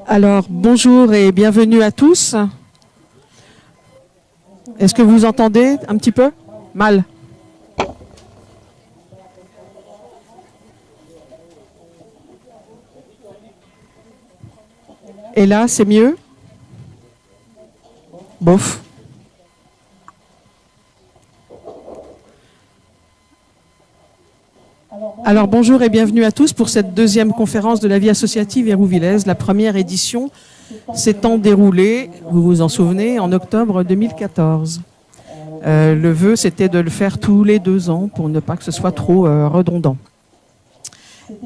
Alors, bonjour et bienvenue à tous. Est-ce que vous entendez un petit peu? Mal. Et là, c'est mieux? Bof. Alors bonjour et bienvenue à tous pour cette deuxième conférence de la vie associative hérouvillaise. La première édition s'étant déroulée, vous vous en souvenez, en octobre 2014. Le vœu, c'était de le faire tous les 2 ans pour ne pas que ce soit trop redondant.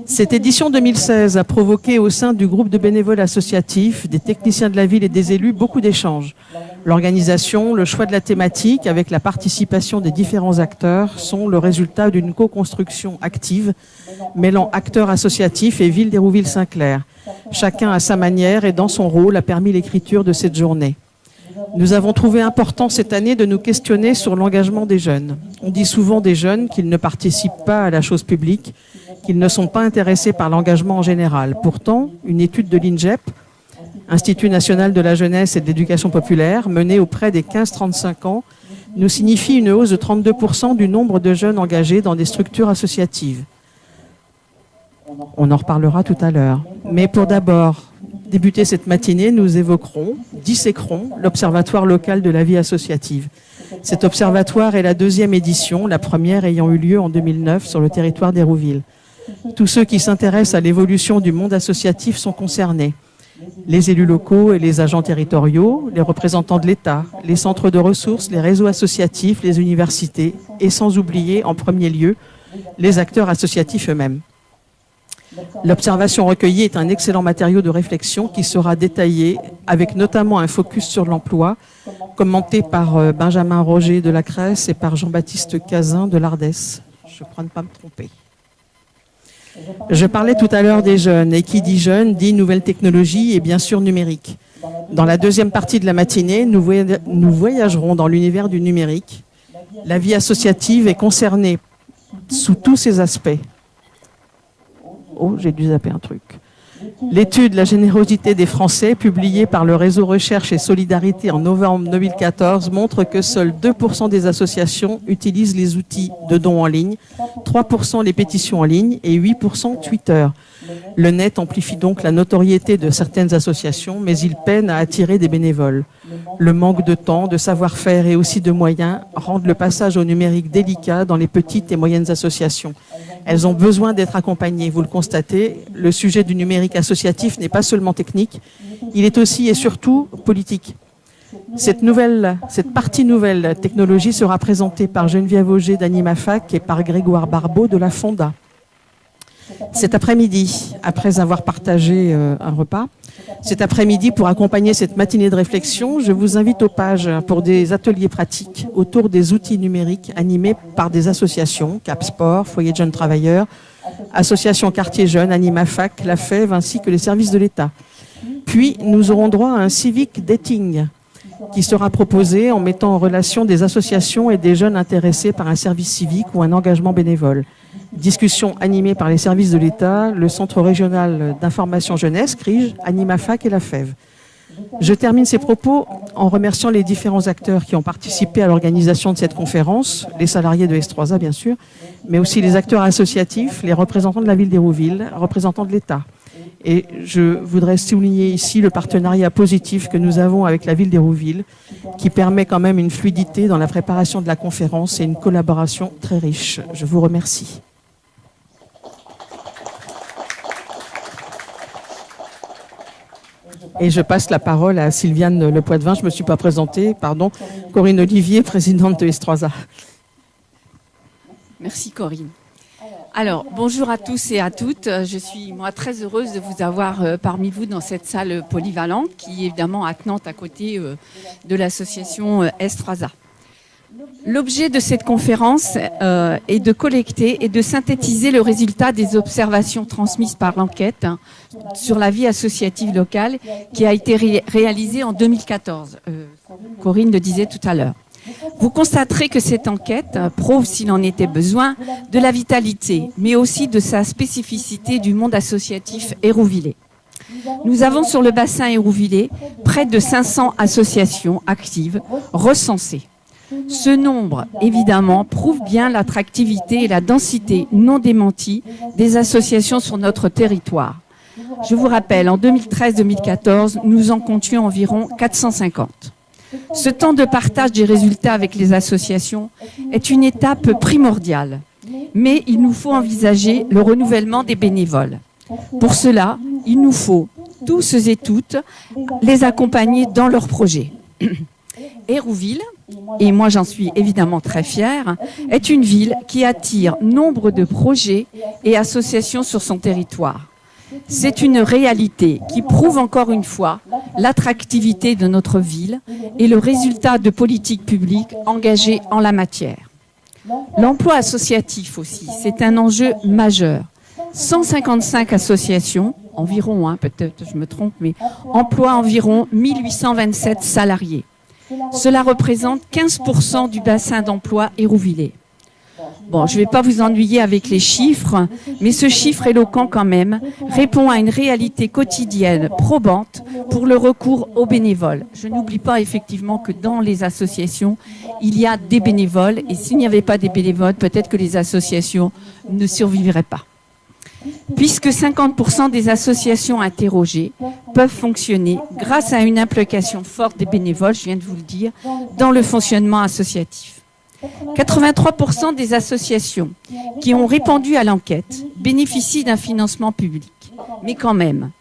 Cette édition 2016 a provoqué au sein du groupe de bénévoles associatifs, des techniciens de la ville et des élus, beaucoup d'échanges. L'organisation, le choix de la thématique avec la participation des différents acteurs sont le résultat d'une co-construction active mêlant acteurs associatifs et ville d'Hérouville-Saint-Clair. Chacun à sa manière et dans son rôle a permis l'écriture de cette journée. Nous avons trouvé important cette année de nous questionner sur l'engagement des jeunes. On dit souvent des jeunes qu'ils ne participent pas à la chose publique, qu'ils ne sont pas intéressés par l'engagement en général. Pourtant, une étude de l'INJEP, Institut national de la jeunesse et de l'éducation populaire, menée auprès des 15-35 ans, nous signifie une hausse de 32% du nombre de jeunes engagés dans des structures associatives. On en reparlera tout à l'heure. Mais pour d'abord débuter cette matinée, nous disséquerons l'Observatoire local de la vie associative. Cet observatoire est la 2e édition, la première ayant eu lieu en 2009 sur le territoire d'Hérouville. Tous ceux qui s'intéressent à l'évolution du monde associatif sont concernés. Les élus locaux et les agents territoriaux, les représentants de l'État, les centres de ressources, les réseaux associatifs, les universités et sans oublier en premier lieu les acteurs associatifs eux-mêmes. L'observation recueillie est un excellent matériau de réflexion qui sera détaillé avec notamment un focus sur l'emploi, commenté par Benjamin Roger de la Cresse et par Jean-Baptiste Cazin de l'Ardèche. Je crois ne pas me tromper. Je parlais tout à l'heure des jeunes, et qui dit jeunes dit nouvelles technologies et bien sûr numérique. Dans la deuxième partie de la matinée, nous voyagerons dans l'univers du numérique. La vie associative est concernée sous tous ses aspects. Oh, j'ai dû zapper un truc. L'étude La générosité des Français, publiée par le réseau Recherche et Solidarité en novembre 2014, montre que seuls 2% des associations utilisent les outils de dons en ligne, 3% les pétitions en ligne et 8% Twitter. Le net amplifie donc la notoriété de certaines associations, mais il peine à attirer des bénévoles. Le manque de temps, de savoir-faire et aussi de moyens rendent le passage au numérique délicat dans les petites et moyennes associations. Elles ont besoin d'être accompagnées. Vous le constatez, le sujet du numérique associatif n'est pas seulement technique, il est aussi et surtout politique. Cette partie nouvelle technologie sera présentée par Geneviève Auger d'AnimaFac et par Grégoire Barbeau de la Fonda. Cet après-midi, après avoir partagé un repas, cet après-midi, pour accompagner cette matinée de réflexion, je vous invite aux pages pour des ateliers pratiques autour des outils numériques animés par des associations, Cap Sport, Foyer de jeunes travailleurs, Association Quartier Jeunes, AnimaFac, la FEV, ainsi que les services de l'État. Puis, nous aurons droit à un civic dating qui sera proposé en mettant en relation des associations et des jeunes intéressés par un service civique ou un engagement bénévole. Discussion animée par les services de l'État, le Centre régional d'information jeunesse, CRIJ, AnimaFac et la FEV. Je termine ces propos en remerciant les différents acteurs qui ont participé à l'organisation de cette conférence, les salariés de S3A bien sûr, mais aussi les acteurs associatifs, les représentants de la ville d'Hérouville, représentants de l'État. Et je voudrais souligner ici le partenariat positif que nous avons avec la ville d'Hérouville, qui permet quand même une fluidité dans la préparation de la conférence et une collaboration très riche. Je vous remercie. Et je passe la parole à Sylviane Le Poitvin, je ne me suis pas présentée, pardon, Corinne Olivier, présidente de S3A. Merci Corinne. Alors, bonjour à tous et à toutes. Je suis, moi, très heureuse de vous avoir parmi vous dans cette salle polyvalente qui est évidemment attenante à côté de l'association S3A. L'objet de cette conférence est de collecter et de synthétiser le résultat des observations transmises par l'enquête sur la vie associative locale qui a été réalisée en 2014. Corinne le disait tout à l'heure. Vous constaterez que cette enquête prouve, s'il en était besoin, de la vitalité, mais aussi de sa spécificité du monde associatif hérouvillais. Nous avons sur le bassin hérouvillais près de 500 associations actives recensées. Ce nombre, évidemment, prouve bien l'attractivité et la densité non démentie des associations sur notre territoire. Je vous rappelle, en 2013-2014, nous en comptions environ 450. Ce temps de partage des résultats avec les associations est une étape primordiale, mais il nous faut envisager le renouvellement des bénévoles. Pour cela, il nous faut, tous et toutes, les accompagner dans leurs projets. Hérouville, et moi j'en suis évidemment très fière, est une ville qui attire nombre de projets et associations sur son territoire. C'est une réalité qui prouve encore une fois l'attractivité de notre ville et le résultat de politiques publiques engagées en la matière. L'emploi associatif aussi, c'est un enjeu majeur. 155 associations, environ, peut-être je me trompe, mais emploient environ 1827 salariés. Cela représente 15% du bassin d'emploi hérouvillais. Bon, je ne vais pas vous ennuyer avec les chiffres, mais ce chiffre éloquent quand même répond à une réalité quotidienne probante pour le recours aux bénévoles. Je n'oublie pas effectivement que dans les associations, il y a des bénévoles et s'il n'y avait pas des bénévoles, peut-être que les associations ne survivraient pas. Puisque 50% des associations interrogées peuvent fonctionner grâce à une implication forte des bénévoles, je viens de vous le dire, dans le fonctionnement associatif. 83% des associations qui ont répondu à l'enquête bénéficient d'un financement public. Mais quand même,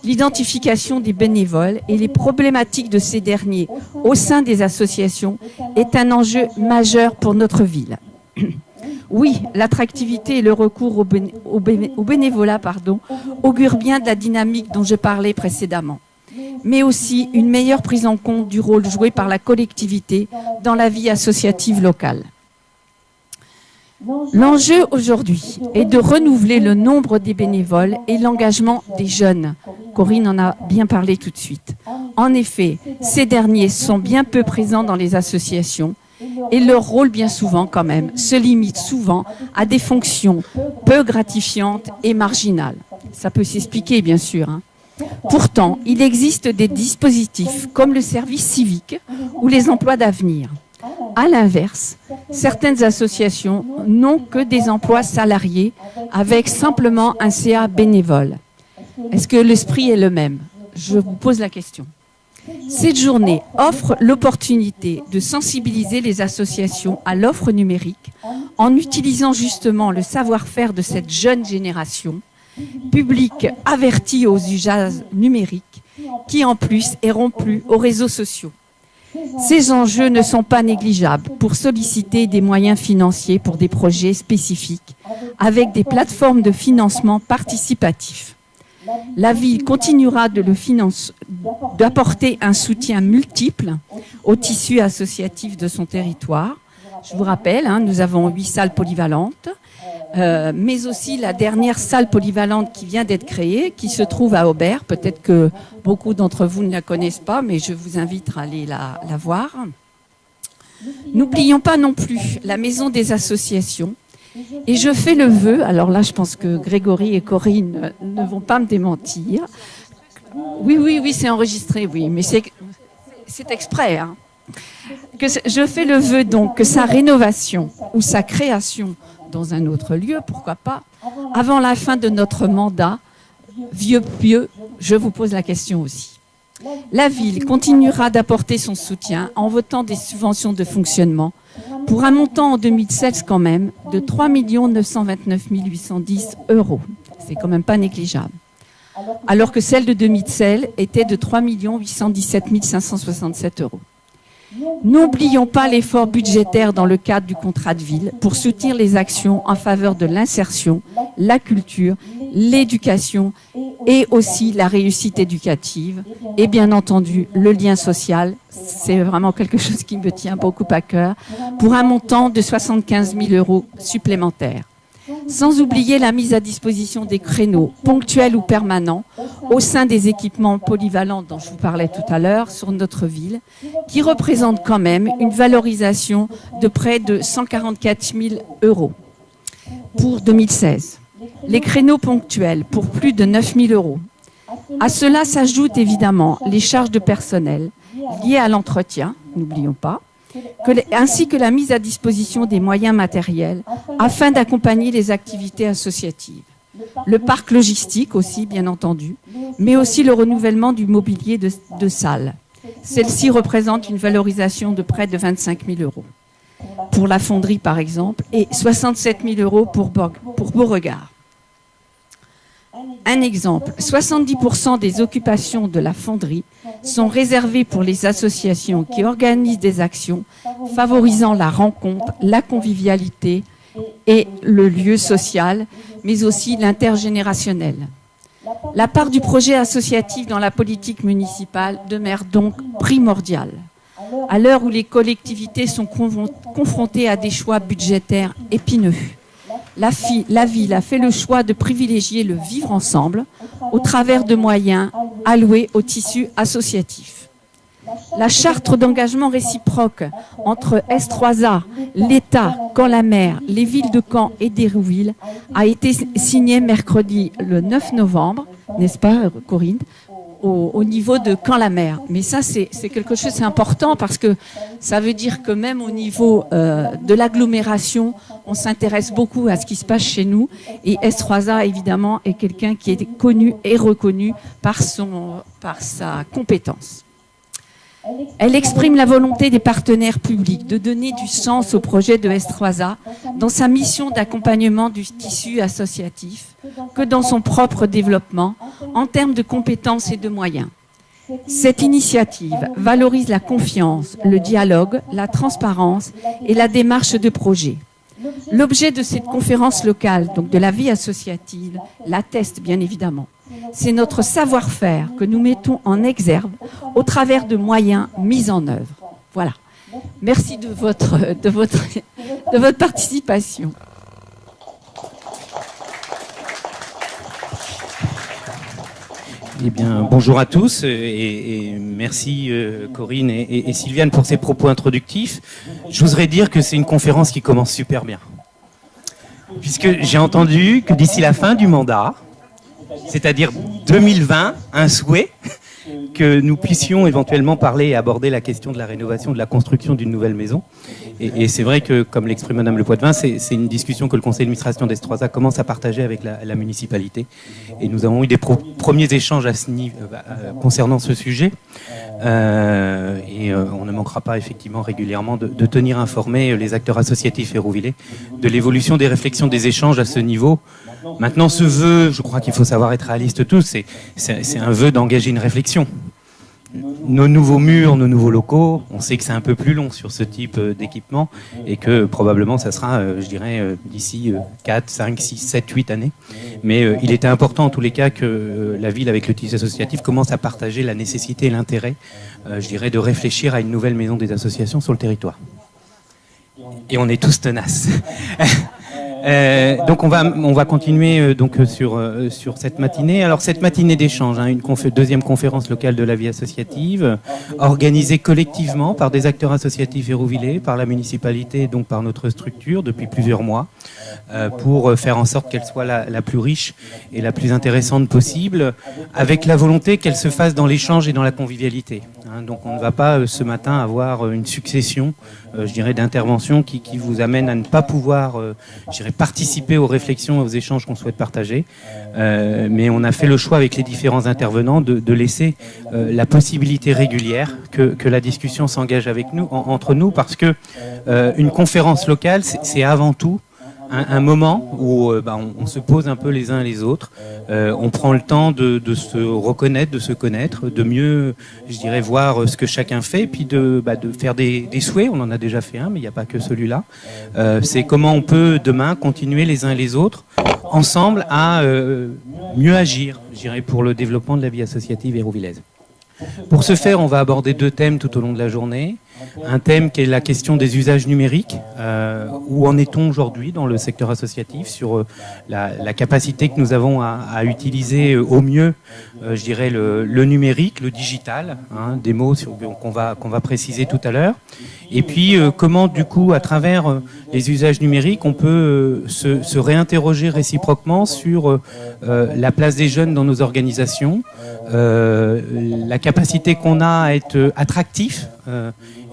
l'identification des bénévoles et les problématiques de ces derniers au sein des associations est un enjeu majeur pour notre ville. Oui, l'attractivité et le recours au bénévolat augurent bien de la dynamique dont je parlais précédemment, mais aussi une meilleure prise en compte du rôle joué par la collectivité dans la vie associative locale. L'enjeu aujourd'hui est de renouveler le nombre des bénévoles et l'engagement des jeunes. Corinne en a bien parlé tout de suite. En effet, ces derniers sont bien peu présents dans les associations et leur rôle, bien souvent quand même, se limite souvent à des fonctions peu gratifiantes et marginales. Ça peut s'expliquer, bien sûr. Pourtant, il existe des dispositifs comme le service civique ou les emplois d'avenir. À l'inverse, certaines associations n'ont que des emplois salariés avec simplement un CA bénévole. Est-ce que l'esprit est le même? Je vous pose la question. Cette journée offre l'opportunité de sensibiliser les associations à l'offre numérique en utilisant justement le savoir-faire de cette jeune génération, public averti aux usages numériques, qui en plus est rompu aux réseaux sociaux. Ces enjeux ne sont pas négligeables pour solliciter des moyens financiers pour des projets spécifiques avec des plateformes de financement participatif. La ville continuera d'apporter un soutien multiple au tissu associatif de son territoire. Je vous rappelle, nous avons 8 salles polyvalentes, mais aussi la dernière salle polyvalente qui vient d'être créée, qui se trouve à Aubert. Peut-être que beaucoup d'entre vous ne la connaissent pas, mais je vous invite à aller la voir. N'oublions pas non plus la maison des associations. Et je fais le vœu, alors là je pense que Grégory et Corinne ne vont pas me démentir. Oui, c'est enregistré, oui, mais c'est exprès. Je fais le vœu donc que sa rénovation ou sa création dans un autre lieu, pourquoi pas, avant la fin de notre mandat, vieux pieux, je vous pose la question aussi. La ville continuera d'apporter son soutien en votant des subventions de fonctionnement pour un montant en 2016 quand même de 3 929 810 €. C'est quand même pas négligeable. Alors que celle de 2016 était de 3 817 567 €. N'oublions pas l'effort budgétaire dans le cadre du contrat de ville pour soutenir les actions en faveur de l'insertion, la culture, l'éducation et aussi la réussite éducative et bien entendu le lien social. C'est vraiment quelque chose qui me tient beaucoup à cœur pour un montant de 75 000 € supplémentaires. Sans oublier la mise à disposition des créneaux ponctuels ou permanents au sein des équipements polyvalents dont je vous parlais tout à l'heure sur notre ville, qui représentent quand même une valorisation de près de 144 000 € pour 2016. Les créneaux ponctuels pour plus de 9 000 €. À cela s'ajoutent évidemment les charges de personnel liées à l'entretien, n'oublions pas, ainsi que la mise à disposition des moyens matériels afin d'accompagner les activités associatives. Le parc logistique aussi, bien entendu, mais aussi le renouvellement du mobilier de salle. Celle-ci représente une valorisation de près de 25 000 euros pour la fonderie, par exemple, et 67 000 euros pour Beauregard. Un exemple, 70% des occupations de la fonderie sont réservées pour les associations qui organisent des actions favorisant la rencontre, la convivialité et le lieu social, mais aussi l'intergénérationnel. La part du projet associatif dans la politique municipale demeure donc primordiale. À l'heure où les collectivités sont confrontées à des choix budgétaires épineux, la ville a fait le choix de privilégier le vivre ensemble au travers de moyens alloués au tissu associatif. La charte d'engagement réciproque entre S3A, l'État, Caen-la-Mer, les villes de Caen et d'Hérouville a été signée mercredi le 9 novembre, n'est-ce pas Corinne, au niveau de Caen-la-Mer. Mais ça, c'est quelque chose, c'est important parce que ça veut dire que même au niveau de l'agglomération, on s'intéresse beaucoup à ce qui se passe chez nous. Et S3A, évidemment, est quelqu'un qui est connu et reconnu par sa compétence. Elle exprime la volonté des partenaires publics de donner du sens au projet de S3A dans sa mission d'accompagnement du tissu associatif que dans son propre développement en termes de compétences et de moyens. Cette initiative valorise la confiance, le dialogue, la transparence et la démarche de projet. L'objet de cette conférence locale, donc de la vie associative, l'atteste bien évidemment. C'est notre savoir-faire que nous mettons en exergue au travers de moyens mis en œuvre. Voilà. Merci de votre participation. Eh bien, bonjour à tous et merci Corinne et Sylviane pour ces propos introductifs. Je voudrais dire que c'est une conférence qui commence super bien. Puisque j'ai entendu que d'ici la fin du mandat, c'est-à-dire 2020, un souhait que nous puissions éventuellement parler et aborder la question de la rénovation, de la construction d'une nouvelle maison. Et c'est vrai que, comme l'exprime Madame Le Poitvin, c'est une discussion que le conseil d'administration d'S3A commence à partager avec la municipalité. Et nous avons eu des premiers échanges à ce niveau, concernant ce sujet. On ne manquera pas effectivement régulièrement de tenir informés les acteurs associatifs hérouvillais de l'évolution des réflexions, des échanges à ce niveau. Maintenant, ce vœu, je crois qu'il faut savoir être réaliste tous, c'est un vœu d'engager une réflexion. Nos nouveaux murs, nos nouveaux locaux, on sait que c'est un peu plus long sur ce type d'équipement et que probablement ça sera, je dirais, d'ici 4, 5, 6, 7, 8 années. Mais il était important en tous les cas que la ville, avec le tissu associatif, commence à partager la nécessité et l'intérêt, je dirais, de réfléchir à une nouvelle maison des associations sur le territoire. Et on est tous tenaces. Donc on va continuer donc sur cette matinée. Alors cette matinée d'échange, une deuxième conférence locale de la vie associative, organisée collectivement par des acteurs associatifs hérouvillais, par la municipalité, donc par notre structure depuis plusieurs mois, pour faire en sorte qu'elle soit la plus riche et la plus intéressante possible, avec la volonté qu'elle se fasse dans l'échange et dans la convivialité. Donc on ne va pas ce matin avoir une succession, je dirais, d'interventions qui vous amènent à ne pas pouvoir, je dirais, participer aux réflexions et aux échanges qu'on souhaite partager. Mais on a fait le choix avec les différents intervenants de laisser la possibilité régulière que la discussion s'engage avec nous, entre nous, parce que une conférence locale, c'est avant tout un moment où on se pose un peu les uns les autres, on prend le temps de se reconnaître, de se connaître, de mieux, je dirais, voir ce que chacun fait, puis de faire des souhaits. On en a déjà fait un, mais il n'y a pas que celui-là. C'est comment on peut demain continuer les uns les autres, ensemble, à mieux agir, je dirais, pour le développement de la vie associative hérouvillaise. Pour ce faire, on va aborder 2 thèmes tout au long de la journée. un thème qui est la question des usages numériques. Où en est-on aujourd'hui dans le secteur associatif sur la capacité que nous avons à utiliser au mieux, je dirais, le numérique, le digital, hein, des mots qu'on va préciser tout à l'heure. Et puis, comment, du coup, à travers les usages numériques, on peut se réinterroger réciproquement sur la place des jeunes dans nos organisations, la capacité qu'on a à être attractif.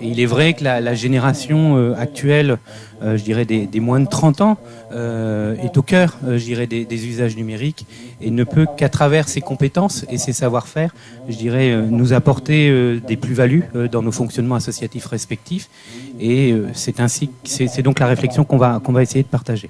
Et il est vrai que la génération actuelle, je dirais des moins de 30 ans, est au cœur, je dirais, des usages numériques et ne peut qu'à travers ses compétences et ses savoir-faire, je dirais, nous apporter des plus-values dans nos fonctionnements associatifs respectifs. Et c'est donc la réflexion qu'on va essayer de partager.